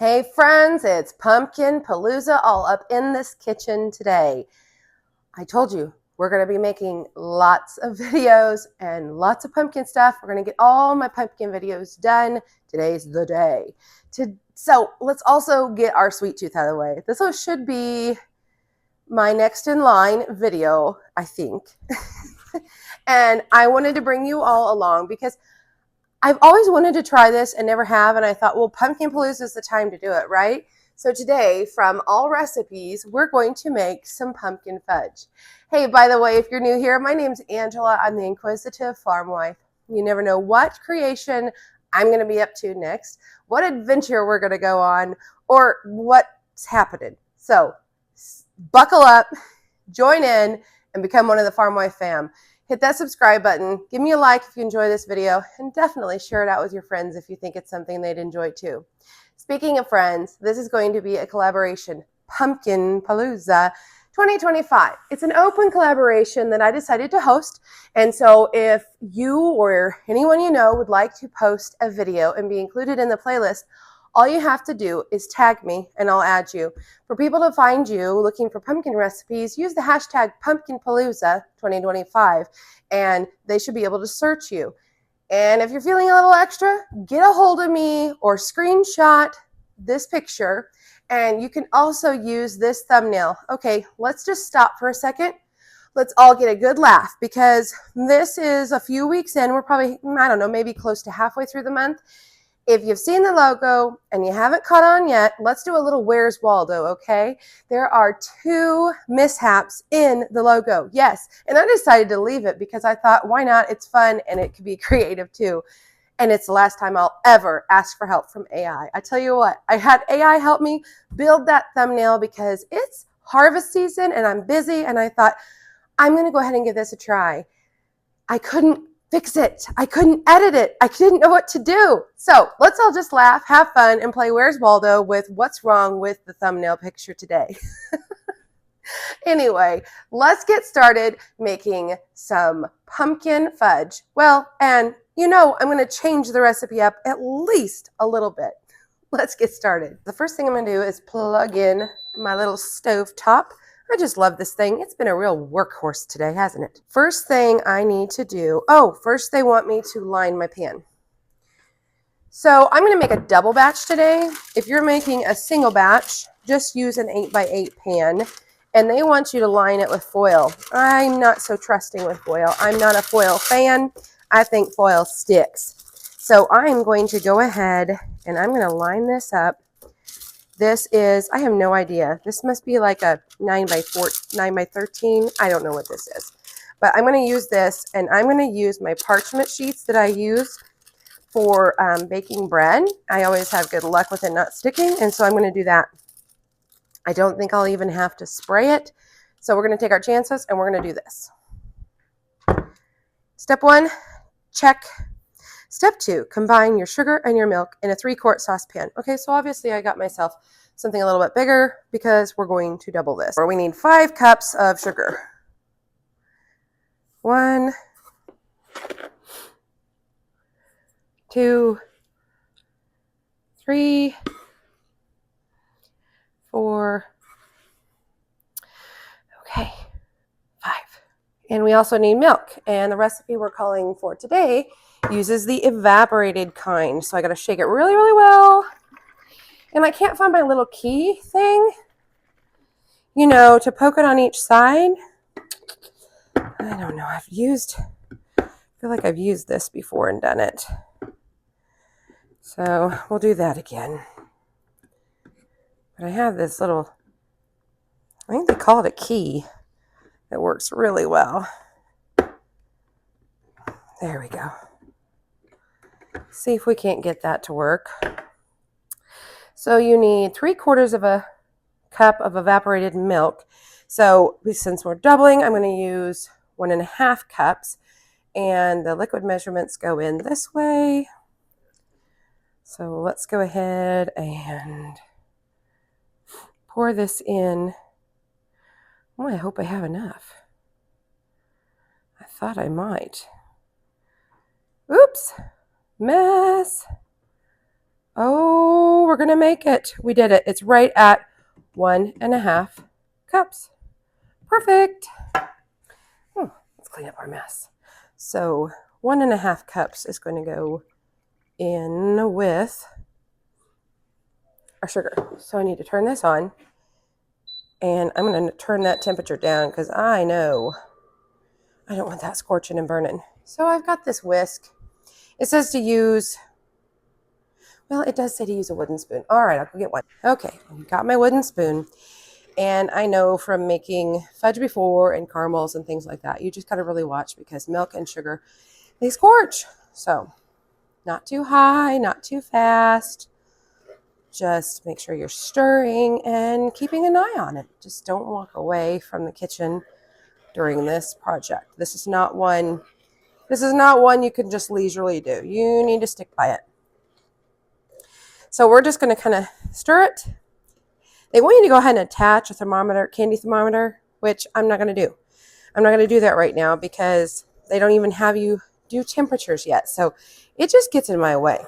Hey friends, it's Pumpkin Palooza all up in this kitchen today. I told you we're going to be making lots of videos and lots of pumpkin stuff. We're going to get all my pumpkin videos done. Today's the day. So let's also get our sweet tooth out of the way. This should be my next in line video, I think. And I wanted to bring you all along because I've always wanted to try this and never have, and I thought, well, Pumpkin Palooza is the time to do it, right? So today, from all recipes, we're going to make some pumpkin fudge. Hey, by the way, if you're new here, my name's Angela. I'm the inquisitive farm wife. You never know what creation I'm going to be up to next, what adventure we're going to go on, or what's happening. So buckle up, join in, and become one of the farm wife fam. Hit that subscribe button, give me a like if you enjoy this video, and definitely share it out with your friends if you think it's something they'd enjoy too. Speaking of friends, this is going to be a collaboration, Pumpkin Palooza 2025. It's an open collaboration that I decided to host, and so if you or anyone you know would like to post a video and be included in the playlist, all you have to do is tag me and I'll add you. For people to find you looking for pumpkin recipes, use the hashtag PumpkinPalooza 2025 and they should be able to search you. And if you're feeling a little extra, get a hold of me or screenshot this picture, and you can also use this thumbnail. Okay, let's just stop for a second. Let's all get a good laugh because this is a few weeks in. We're probably, I don't know, maybe close to halfway through the month. If you've seen the logo and you haven't caught on yet, let's do a little Where's Waldo, okay? There are 2 mishaps in the logo, yes. And I decided to leave it because I thought, why not? It's fun and it could be creative too. And it's the last time I'll ever ask for help from AI. I tell you what, I had AI help me build that thumbnail because it's harvest season and I'm busy, and I thought, I'm gonna go ahead and give this a try. I couldn't fix it. I couldn't edit it. I didn't know what to do. So let's all just laugh, have fun, and play Where's Waldo with what's wrong with the thumbnail picture today. Anyway, let's get started making some pumpkin fudge. Well, and you know, I'm going to change the recipe up at least a little bit. Let's get started. The first thing I'm going to do is plug in my little stove top. I just love this thing. It's been a real workhorse today, hasn't it? First thing I need to do, first they want me to line my pan. So I'm going to make a double batch today. If you're making a single batch, just use an 8x8 pan, and they want you to line it with foil. I'm not so trusting with foil. I'm not a foil fan. I think foil sticks. So I'm going to go ahead and I'm going to line this up. This is, I have no idea. This must be like a 9x13. I don't know what this is. But I'm going to use this, and I'm going to use my parchment sheets that I use for baking bread. I always have good luck with it not sticking, and so I'm going to do that. I don't think I'll even have to spray it. So we're going to take our chances, and we're going to do this. Step 1, check. Step 2, combine your sugar and your milk in a 3-quart saucepan. Okay, so obviously I got myself something a little bit bigger because we're going to double this. Or we need 5 cups of sugar. 1, 2, 3, 4, okay, 5. And we also need milk. And the recipe we're calling for today uses the evaporated kind. So I got to shake it really, really well. And I can't find my little key thing, you know, to poke it on each side. I don't know. I feel like I've used this before and done it. So we'll do that again. But I have this little, I think they call it a key, that works really well. There we go. See if we can't get that to work. So you need 3/4 of a cup of evaporated milk. So since we're doubling, I'm going to use 1.5 cups, and the liquid measurements go in this way. So let's go ahead and pour this in. Oh, I hope I have enough. I thought I might. Oops, mess. Oh, we're going to make it. We did it. It's right at 1.5 cups. Perfect. Let's clean up our mess. So 1.5 cups is going to go in with our sugar. So I need to turn this on. And I'm going to turn that temperature down because I know I don't want that scorching and burning. So I've got this whisk. It says to use, well, it does say to use a wooden spoon. All right, I'll go get one. Okay, got my wooden spoon. And I know from making fudge before and caramels and things like that, you just got to really watch because milk and sugar, they scorch. So not too high, not too fast. Just make sure you're stirring and keeping an eye on it. Just don't walk away from the kitchen during this project. This is not one you can just leisurely do. You need to stick by it. So we're just going to kind of stir it. They want you to go ahead and attach a thermometer, candy thermometer, which I'm not going to do. I'm not going to do that right now because they don't even have you do temperatures yet. So it just gets in my way.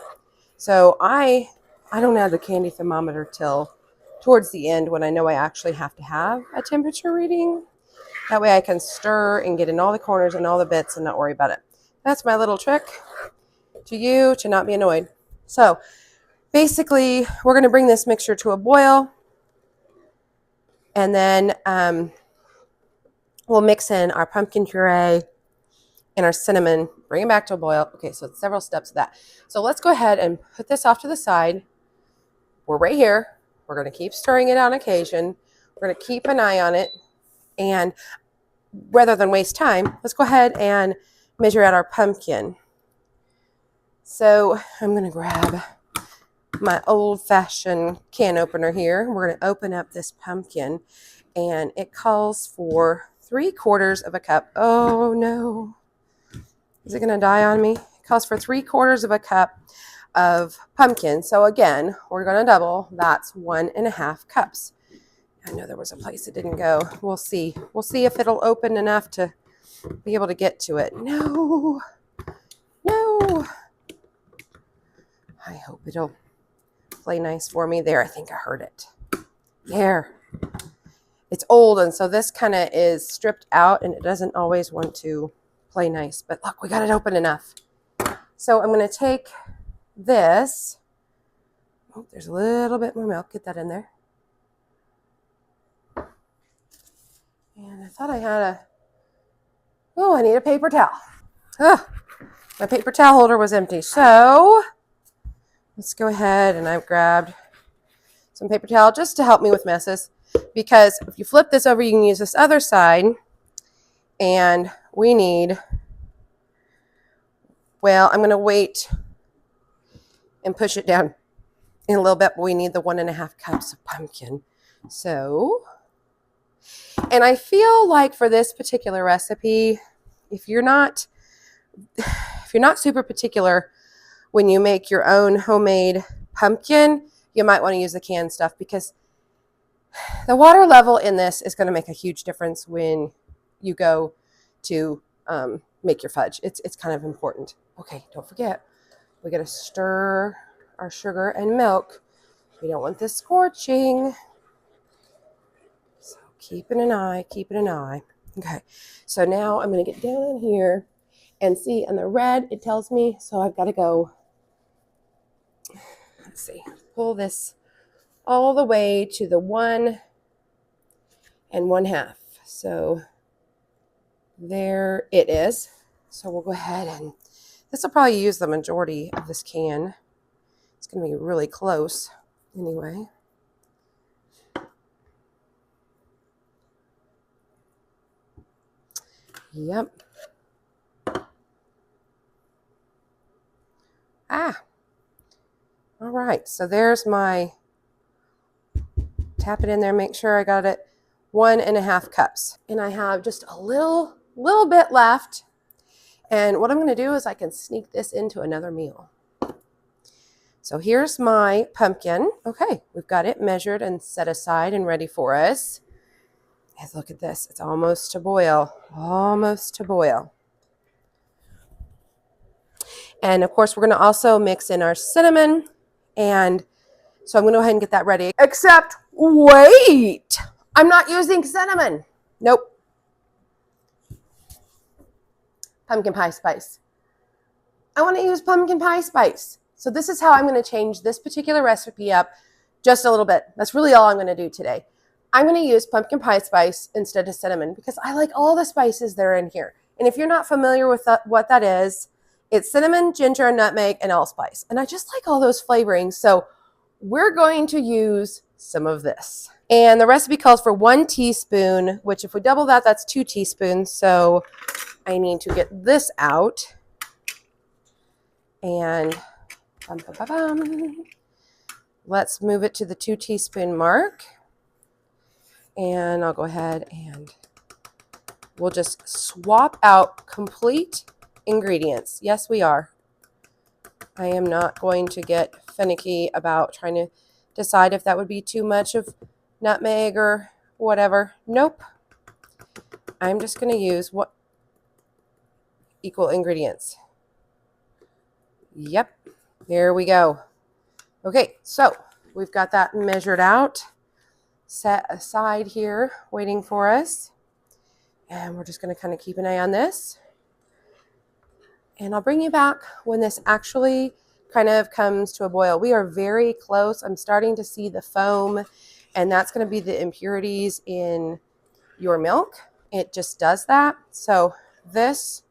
So I don't add the candy thermometer till towards the end when I know I actually have to have a temperature reading. That way I can stir and get in all the corners and all the bits and not worry about it. That's my little trick to you to not be annoyed. So basically we're going to bring this mixture to a boil and then we'll mix in our pumpkin puree and our cinnamon, bring it back to a boil. Okay, so it's several steps of that. So let's go ahead and put this off to the side. We're right here. We're going to keep stirring it on occasion. We're going to keep an eye on it. And rather than waste time, let's go ahead and measure out our pumpkin. So I'm going to grab my old-fashioned can opener here. We're going to open up this pumpkin. And it calls for 3/4 of a cup. Oh, no. Is it going to die on me? It calls for 3/4 of a cup of pumpkin. So again, we're going to double. That's 1.5 cups. I know there was a place it didn't go. We'll see. We'll see if it'll open enough to be able to get to it. No. No. I hope it'll play nice for me. There, I think I heard it. There. It's old, and so this kind of is stripped out, and it doesn't always want to play nice. But look, we got it open enough. So I'm going to take this. Oh, there's a little bit more milk. Get that in there. And I thought I had a... Oh, I need a paper towel. Oh, my paper towel holder was empty. So let's go ahead, and I've grabbed some paper towel just to help me with messes. Because if you flip this over, you can use this other side. And we need... Well, I'm going to wait and push it down in a little bit, but we need the 1.5 cups of pumpkin. So, and I feel like for this particular recipe, if you're not super particular when you make your own homemade pumpkin, you might want to use the canned stuff because the water level in this is going to make a huge difference when you go to make your fudge. It's kind of important. Okay, don't forget, we got to stir our sugar and milk. We don't want this scorching. So keeping an eye. Okay, so now I'm going to get down in here and see in the red it tells me, so I've got to go, let's see, pull this all the way to the 1 1/2. So there it is. So we'll go ahead and this will probably use the majority of this can. It's going to be really close anyway. Yep. Ah. All right. So there's my, tap it in there, make sure I got it, 1.5 cups. And I have just a little bit left. And what I'm going to do is I can sneak this into another meal. So here's my pumpkin. Okay, we've got it measured and set aside and ready for us. And look at this. It's almost to boil. Almost to boil. And of course, we're going to also mix in our cinnamon And so I'm going to go ahead and get that ready. Except, wait, I'm not using cinnamon. Nope. Pumpkin pie spice. I want to use pumpkin pie spice. So this is how I'm going to change this particular recipe up just a little bit. That's really all I'm going to do today. I'm going to use pumpkin pie spice instead of cinnamon because I like all the spices that are in here. And if you're not familiar with what that is, it's cinnamon, ginger, nutmeg, and allspice. And I just like all those flavorings. So we're going to use some of this. And the recipe calls for 1 teaspoon, which if we double that, that's 2 teaspoons. So I need to get this out. And let's move it to the 2 teaspoon mark. And I'll go ahead and we'll just swap out complete ingredients. Yes, we are. I am not going to get finicky about trying to decide if that would be too much of nutmeg or whatever. Nope. I'm just going to use what equal ingredients. Yep. There we go. Okay, so we've got that measured out, set aside here, waiting for us. And we're just going to kind of keep an eye on this. And I'll bring you back when this actually kind of comes to a boil. We are very close. I'm starting to see the foam, and that's going to be the impurities in your milk. It just does that. So this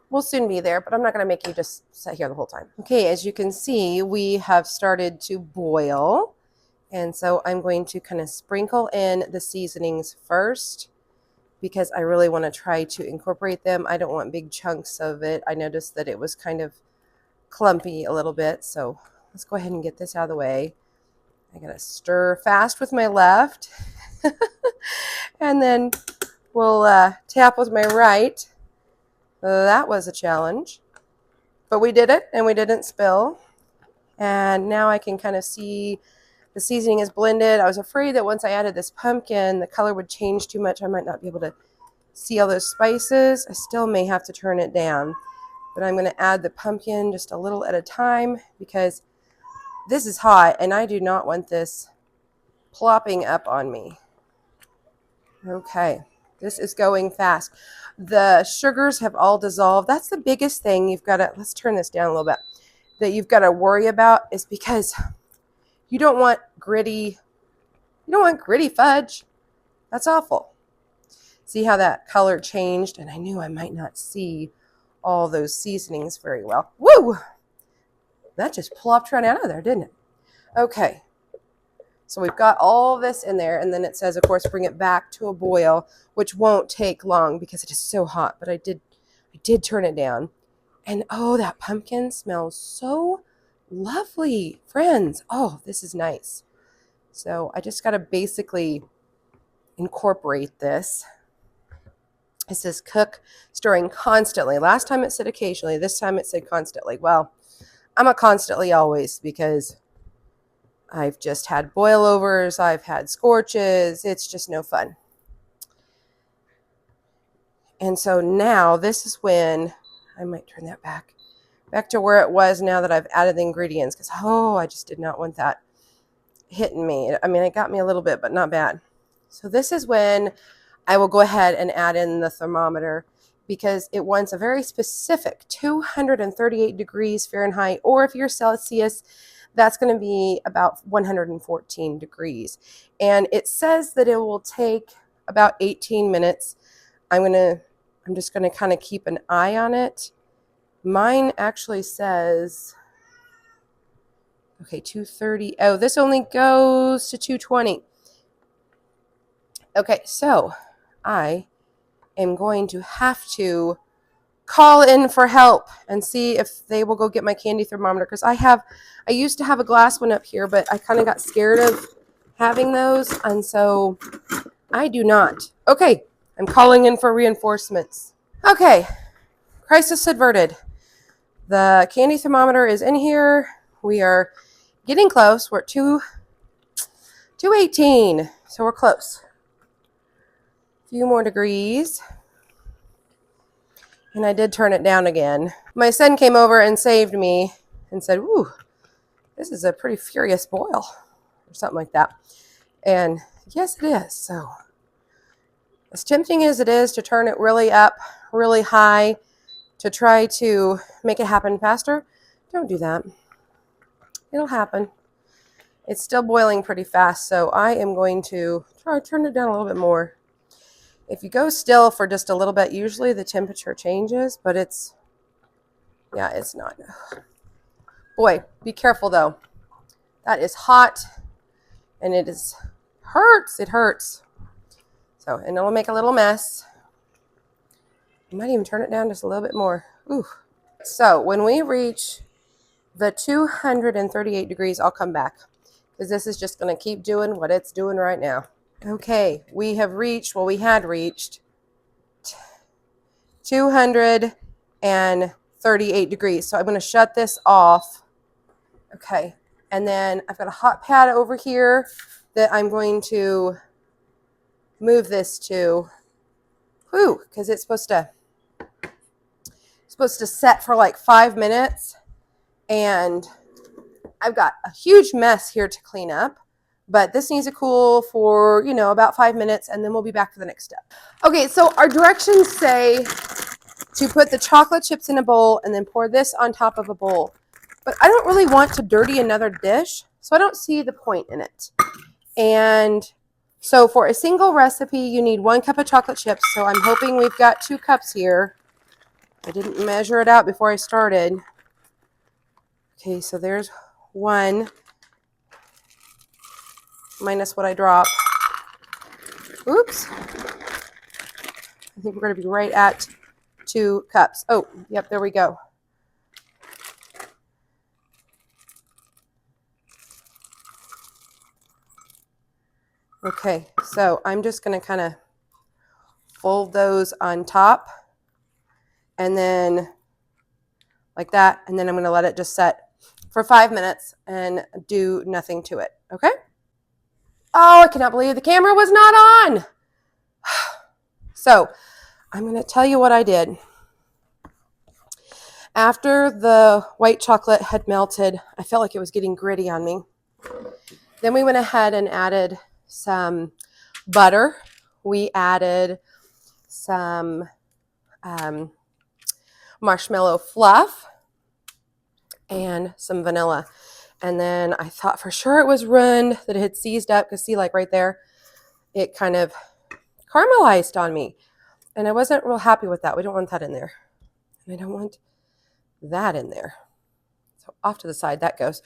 will soon be there, but I'm not going to make you just sit here the whole time. Okay, as you can see, we have started to boil. And so I'm going to kind of sprinkle in the seasonings first, because I really want to try to incorporate them. I don't want big chunks of it. I noticed that it was kind of clumpy a little bit. So let's go ahead and get this out of the way. I gotta stir fast with my left. And then we'll tap with my right. That was a challenge. But we did it and we didn't spill. And now I can kind of see the seasoning is blended. I was afraid that once I added this pumpkin, the color would change too much. I might not be able to see all those spices. I still may have to turn it down. But I'm going to add the pumpkin just a little at a time because this is hot and I do not want this plopping up on me. Okay, this is going fast. The sugars have all dissolved. That's the biggest thing you've got to, let's turn this down a little bit, that you've got to worry about is because you don't want gritty fudge. That's awful. See how that color changed? And I knew I might not see all those seasonings very well. Woo! That just plopped right out of there, didn't it? Okay. So we've got all this in there, and then it says, of course, bring it back to a boil, which won't take long because it is so hot, but I did turn it down. And oh, that pumpkin smells so lovely, friends. Oh, this is nice. So I just got to basically incorporate this. It says cook, stirring constantly. Last time it said occasionally. This time it said constantly. Well, I'm a constantly always because I've just had boilovers. I've had scorches. It's just no fun. And so now this is when I might turn that back to where it was now that I've added the ingredients, because I just did not want that hitting me. I mean, it got me a little bit, but not bad. So this is when I will go ahead and add in the thermometer, because it wants a very specific 238 degrees Fahrenheit, or if you're Celsius, that's going to be about 114 degrees. And it says that it will take about 18 minutes. I'm just going to kind of keep an eye on it. Mine actually says, okay, 230. Oh, this only goes to 220. Okay, so I am going to have to call in for help and see if they will go get my candy thermometer, because I used to have a glass one up here, but I kind of got scared of having those, and so I do not. Okay, I'm calling in for reinforcements. Okay, crisis averted. The candy thermometer is in here. We are getting close. We're at 218, so we're close. A few more degrees. And I did turn it down again. My son came over and saved me and said, "Ooh, this is a pretty furious boil or something like that. And yes, it is. So as tempting as it is to turn it really up, really high, to try to make it happen faster, don't do that. It'll happen. It's still boiling pretty fast, so I am going to try to turn it down a little bit more. If you go still for just a little bit, usually the temperature changes, but it's not. Boy, be careful though. That is hot, and it hurts. It hurts. So, and it'll make a little mess. You might even turn it down just a little bit more. Ooh. So when we reach the 238 degrees, I'll come back, because this is just going to keep doing what it's doing right now. Okay, we had reached 238 degrees. So I'm going to shut this off. Okay, and then I've got a hot pad over here that I'm going to move this to, because it's supposed to set for like 5 minutes, and I've got a huge mess here to clean up, but this needs to cool for, about 5 minutes, and then we'll be back for the next step. Okay, so our directions say to put the chocolate chips in a bowl and then pour this on top of a bowl. But I don't really want to dirty another dish, so I don't see the point in it. And so for a single recipe, you need 1 cup of chocolate chips. So I'm hoping we've got 2 cups here. I didn't measure it out before I started. Okay, so there's 1 minus what I dropped. Oops. I think we're going to be right at 2 cups. Oh, yep, there we go. Okay, so I'm just going to kind of fold those on top, and then like that, and then I'm going to let it just set for 5 minutes and do nothing to it. Okay? Oh, I cannot believe the camera was not on. So I'm going to tell you what I did. After the white chocolate had melted, I felt like it was getting gritty on me. Then we went ahead and added some butter. We added some marshmallow fluff and some vanilla. And then I thought for sure it was ruined, that it had seized up, because see, like right there, it kind of caramelized on me. And I wasn't real happy with that. We don't want that in there. And I don't want that in there. So off to the side that goes.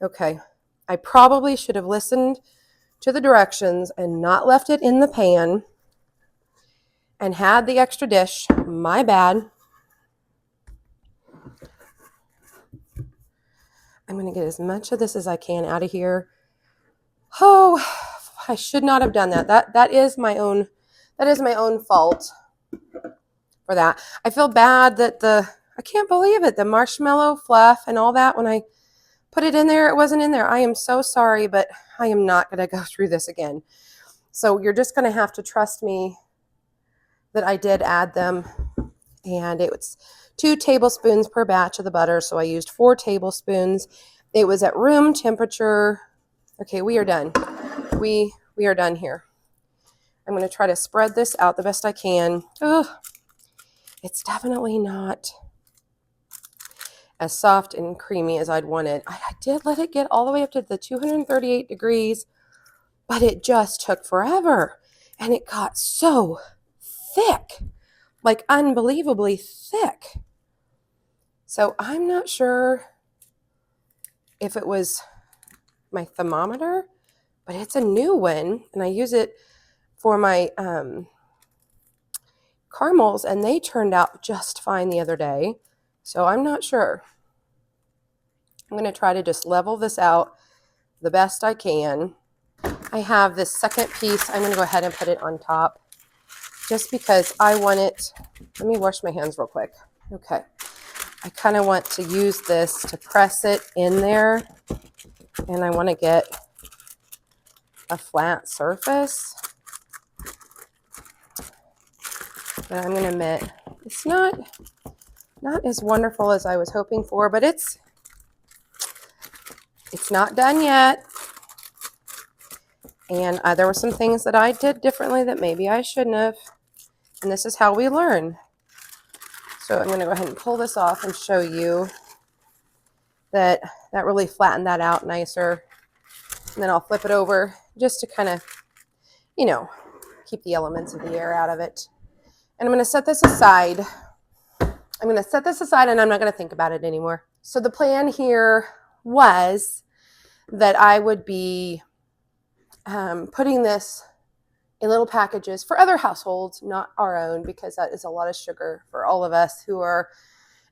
Okay. I probably should have listened to the directions and not left it in the pan and had the extra dish. My bad. I'm going to get as much of this as I can out of here. Oh, I should not have done that. That is my own fault for that. I feel bad that I can't believe it, the marshmallow fluff and all that, when I put it in there, it wasn't in there. I am so sorry, but I am not going to go through this again. So you're just going to have to trust me that I did add them. And it was 2 tablespoons per batch of the butter, so I used 4 tablespoons. It was at room temperature. Okay, we are done. We are done here. I'm going to try to spread this out the best I can. Oh, it's definitely not as soft and creamy as I'd wanted. I did let it get all the way up to the 238 degrees, but it just took forever. And it got so thick, like unbelievably thick. So I'm not sure if it was my thermometer, but it's a new one, and I use it for my caramels, and they turned out just fine the other day. So I'm not sure. I'm going to try to just level this out the best I can. I have this second piece. I'm going to go ahead and put it on top just because I want it. Let me wash my hands real quick. Okay. I kind of want to use this to press it in there, and I want to get a flat surface. But I'm going to admit, it's not as wonderful as I was hoping for, but it's It's not done yet. And there were some things that I did differently that maybe I shouldn't have. And this is how we learn. So I'm going to go ahead and pull this off and show you that really flattened that out nicer. And then I'll flip it over just to kind of, you know, keep the elements of the air out of it. And I'm going to set this aside. I'm going to set this aside and I'm not going to think about it anymore. So the plan here was that I would be putting this in little packages for other households, not our own, because that is a lot of sugar for all of us who are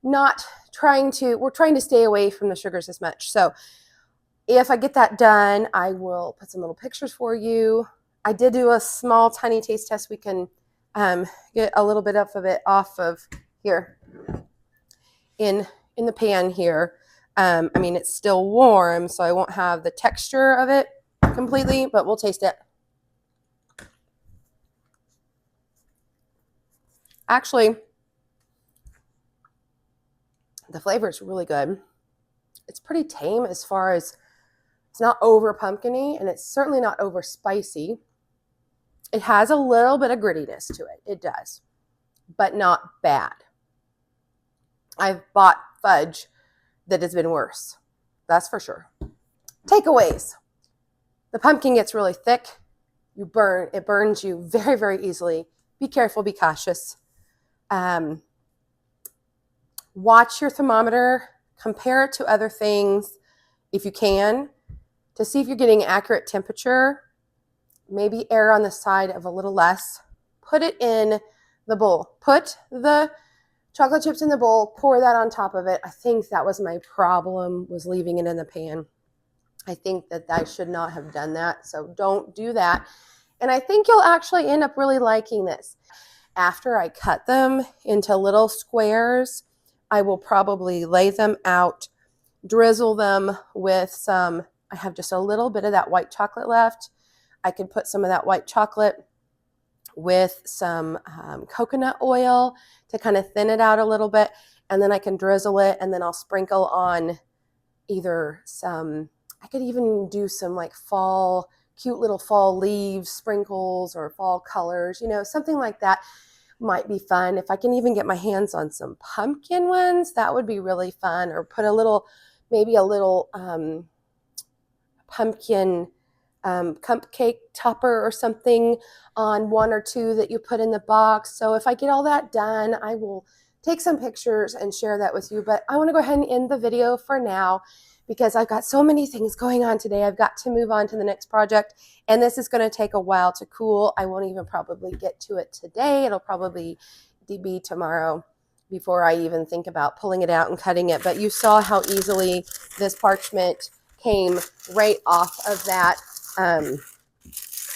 not we're trying to stay away from the sugars as much. So if I get that done, I will put some little pictures for you. I did do a small tiny taste test. We can get a little bit of it off of here in the pan here. I mean, it's still warm, so I won't have the texture of it completely, but we'll taste it. Actually, the flavor is really good. It's pretty tame as far as it's not over pumpkin-y, and it's certainly not over spicy. It has a little bit of grittiness to it. It does, but not bad. I've bought fudge that has been worse. That's for sure. Takeaways. The pumpkin gets really thick. It burns you very, very easily. Be careful, be cautious. Watch your thermometer, compare it to other things if you can, to see if you're getting accurate temperature. Maybe err on the side of a little less. Put it in the bowl. Put the chocolate chips in the bowl, pour that on top of it. I think that was my problem, was leaving it in the pan. I think that I should not have done that, so don't do that. And I think you'll actually end up really liking this. After I cut them into little squares, I will probably lay them out, drizzle them with some, I have just a little bit of that white chocolate left. I could put some of that white chocolate with some coconut oil to kind of thin it out a little bit. And then I can drizzle it, and then I'll sprinkle on either some, I could even do some like cute little fall leaves, sprinkles, or fall colors, something like that might be fun. If I can even get my hands on some pumpkin ones, that would be really fun. Or put maybe a little pumpkin cupcake topper or something on one or two that you put in the box. So if I get all that done, I will take some pictures and share that with you. But I want to go ahead and end the video for now, because I've got so many things going on today. I've got to move on to the next project, and this is going to take a while to cool. I won't even probably get to it today. It'll probably be tomorrow before I even think about pulling it out and cutting it. But you saw how easily this parchment came right off of that.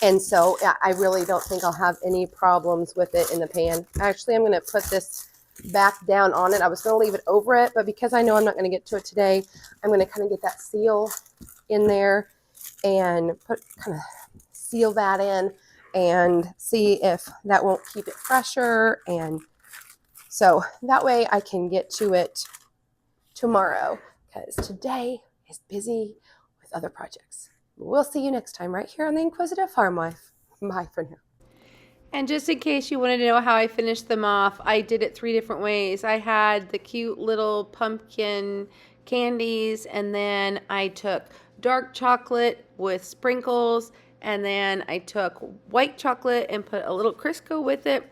And so I really don't think I'll have any problems with it in the pan. Actually, I'm going to put this back down on it. I was going to leave it over it, but because I know I'm not going to get to it today, I'm going to kind of get that seal in there and kind of seal that in and see if that won't keep it fresher. And so that way I can get to it tomorrow, because today is busy with other projects. We'll see you next time right here on The Inquisitive Farm Wife. Bye for now. And just in case you wanted to know how I finished them off, I did it 3 different ways. I had the cute little pumpkin candies, and then I took dark chocolate with sprinkles, and then I took white chocolate and put a little Crisco with it,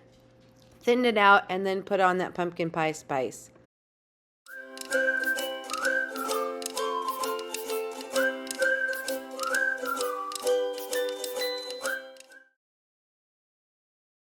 thinned it out, and then put on that pumpkin pie spice.